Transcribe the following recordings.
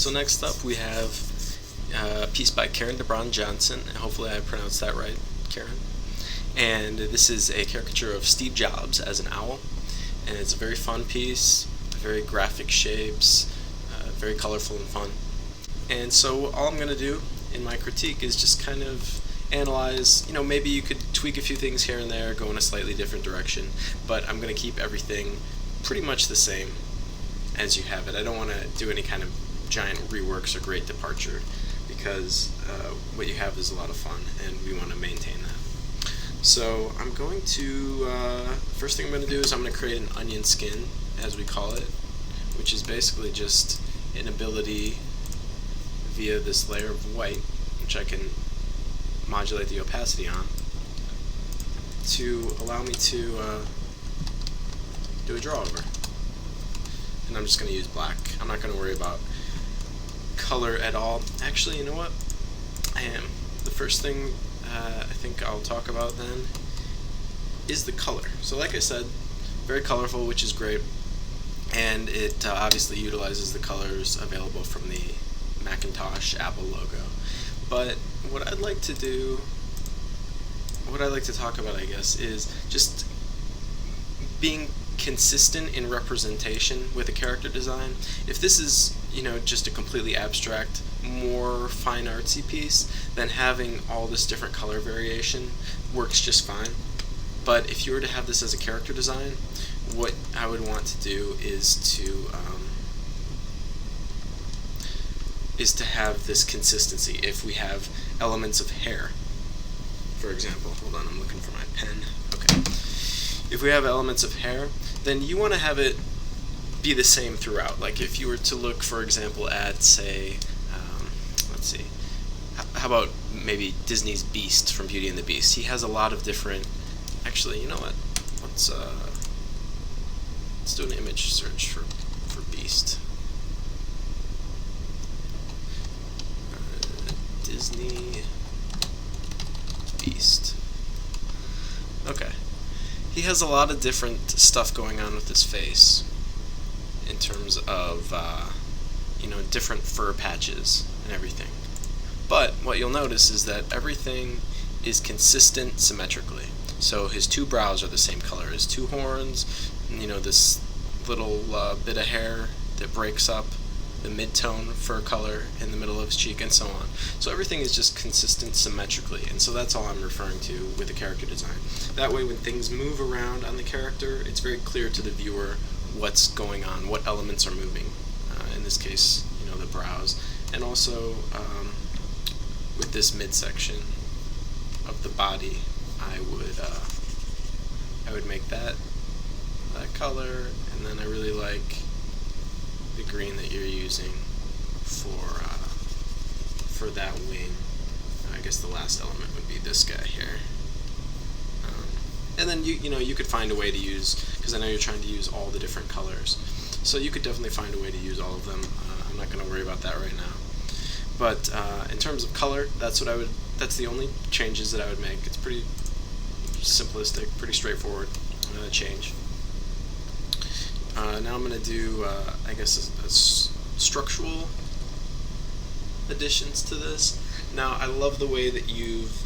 So next up we have a piece by Dabran, and hopefully I pronounced that right, Karen. And this is a caricature of Steve Jobs as an owl, and it's a very fun piece, very graphic shapes, very colorful and fun. And so all I'm going to do in my critique is just kind of analyze, maybe you could tweak a few things here and there, go in a slightly different direction, but I'm going to keep everything pretty much the same as you have it. I don't want to do any kind of giant reworks or great departure, because what you have is a lot of fun and we want to maintain that. So I'm going to, first thing I'm going to do is I'm going to create an onion skin, as we call it, which is basically just an ability via this layer of white, which I can modulate the opacity on, to allow me to do a draw over. And I'm just going to use black. I'm not going to worry about color at all. Actually, you know what? I am. The first thing I think I'll talk about then is the color. So like I said, very colorful, which is great, and it obviously utilizes the colors available from the Macintosh Apple logo. But what I'd like to talk about, I guess, is just being consistent in representation with a character design. If this is, just a completely abstract, more fine artsy piece, then having all this different color variation works just fine. But if you were to have this as a character design, what I would want to do is to have this consistency. If we have elements of hair, for example, hold on, I'm looking for my pen. Okay. If we have elements of hair, then you want to have it be the same throughout. Like if you were to look, for example, at, say, let's see, how about maybe Disney's Beast from Beauty and the Beast? He has a lot of different, actually, you know what, let's do an image search for Beast. Disney Beast. Okay. He has a lot of different stuff going on with his face in terms of, different fur patches and everything. But what you'll notice is that everything is consistent symmetrically. So his two brows are the same color, his two horns, this little bit of hair that breaks up the mid-tone fur color in the middle of his cheek, and so on. So everything is just consistent symmetrically, and so that's all I'm referring to with the character design. That way when things move around on the character, it's very clear to the viewer what's going on, what elements are moving. In this case, the brows. And also, with this midsection of the body, I would make that color, and then I really like the green that you're using for that wing. I guess the last element would be this guy here. And then you could find a way to use, because I know you're trying to use all the different colors, so you could definitely find a way to use all of them. I'm not going to worry about that right now. But in terms of color, that's the only changes that I would make. It's pretty simplistic, pretty straightforward change. Now I'm going to do, I guess, a structural additions to this. Now, I love the way that you've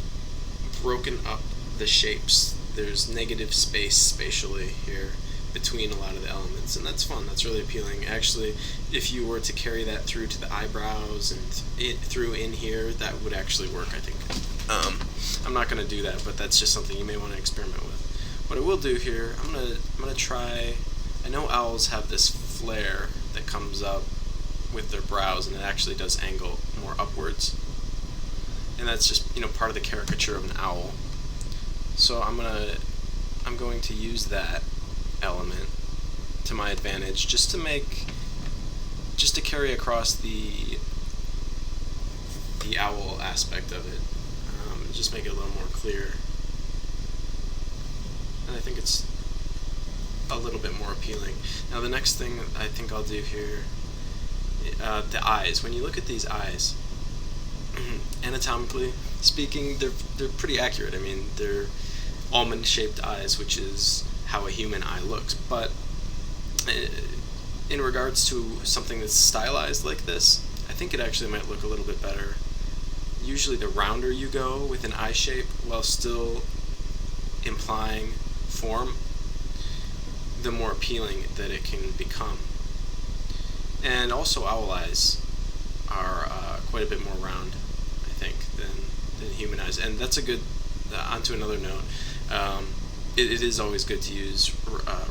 broken up the shapes. There's negative space spatially here between a lot of the elements, and that's fun. That's really appealing. Actually, if you were to carry that through to the eyebrows and through in here, that would actually work, I think. I'm not going to do that, but that's just something you may want to experiment with. What I will do here, I'm gonna try. I know owls have this flare that comes up with their brows, and it actually does angle more upwards, and that's just part of the caricature of an owl. So I'm going to use that element to my advantage, just to carry across the owl aspect of it, just make it a little more clear, and I think it's a little bit more appealing. Now the next thing I think I'll do here, the eyes. When you look at these eyes, anatomically speaking, they're pretty accurate. I mean, they're almond-shaped eyes, which is how a human eye looks. But in regards to something that's stylized like this, I think it actually might look a little bit better. Usually the rounder you go with an eye shape while still implying form, the more appealing that it can become. And also owl eyes are quite a bit more round, I think, than human eyes. And that's a good, onto another note, it is always good to use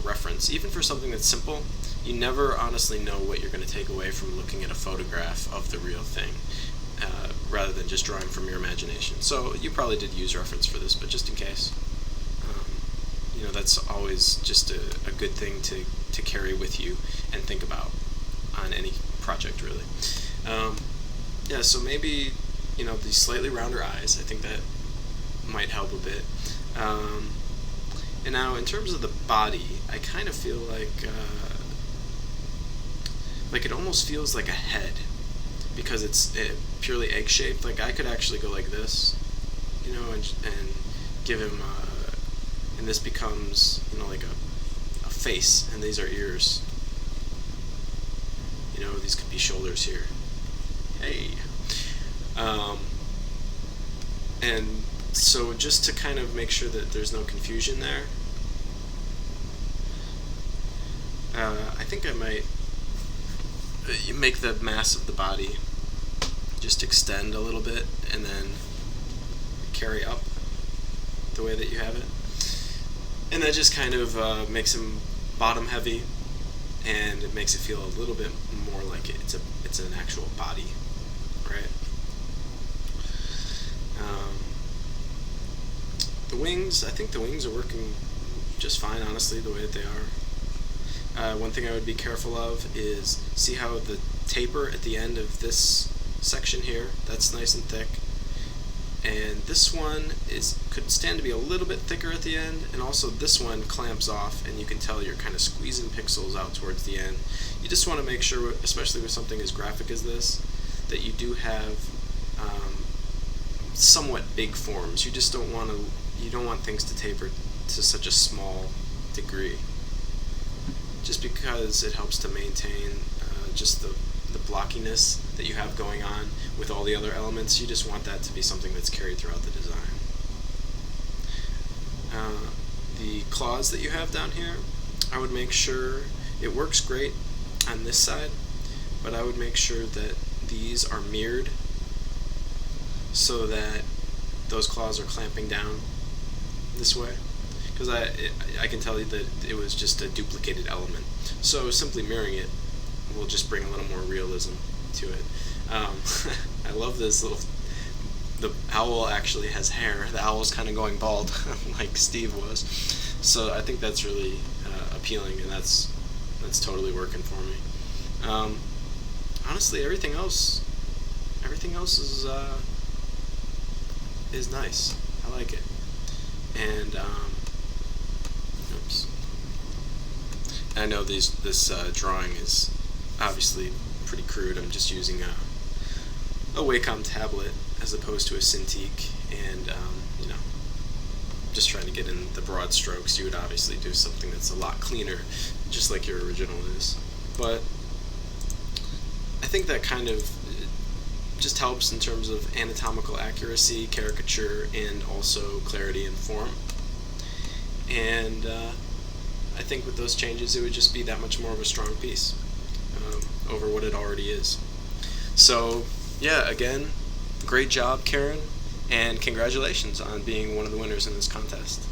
reference. Even for something that's simple, you never honestly know what you're going to take away from looking at a photograph of the real thing, rather than just drawing from your imagination. So you probably did use reference for this, but just in case. That's always just a good thing to carry with you and think about on any project, really. So maybe, these slightly rounder eyes, I think that might help a bit. And now, in terms of the body, I kind of feel like it almost feels like a head, because it's purely egg-shaped. Like, I could actually go like this, and give him, and this becomes, like a face, and these are ears. These could be shoulders here. Hey. And so just to kind of make sure that there's no confusion there, I think I might make the mass of the body just extend a little bit and then carry up the way that you have it. And that just kind of makes him bottom heavy, and it makes it feel a little bit more like it's an actual body, right? The wings, I think the wings are working just fine, honestly, the way that they are. One thing I would be careful of is, see how the taper at the end of this section here, that's nice and thick. And this one could stand to be a little bit thicker at the end, and also this one clamps off, and you can tell you're kind of squeezing pixels out towards the end. You just want to make sure, especially with something as graphic as this, that you do have somewhat big forms. You just don't want things to taper to such a small degree, just because it helps to maintain just the blockiness that you have going on with all the other elements. You just want that to be something that's carried throughout the design. The claws that you have down here, I would make sure it works great on this side, but I would make sure that these are mirrored so that those claws are clamping down this way, because I can tell you that it was just a duplicated element. So simply mirroring it will just bring a little more realism to it. I love this the owl actually has hair. The owl's kind of going bald like Steve was. So I think that's really appealing, and that's totally working for me. Honestly, everything else is nice. I like it. And oops. I know this drawing is obviously pretty crude. I'm just using a Wacom tablet as opposed to a Cintiq, and just trying to get in the broad strokes. You would obviously do something that's a lot cleaner, just like your original is. But I think that kind of just helps in terms of anatomical accuracy, caricature, and also clarity and form. And I think with those changes, it would just be that much more of a strong piece over what it already is. So, yeah, again, great job, Karen, and congratulations on being one of the winners in this contest.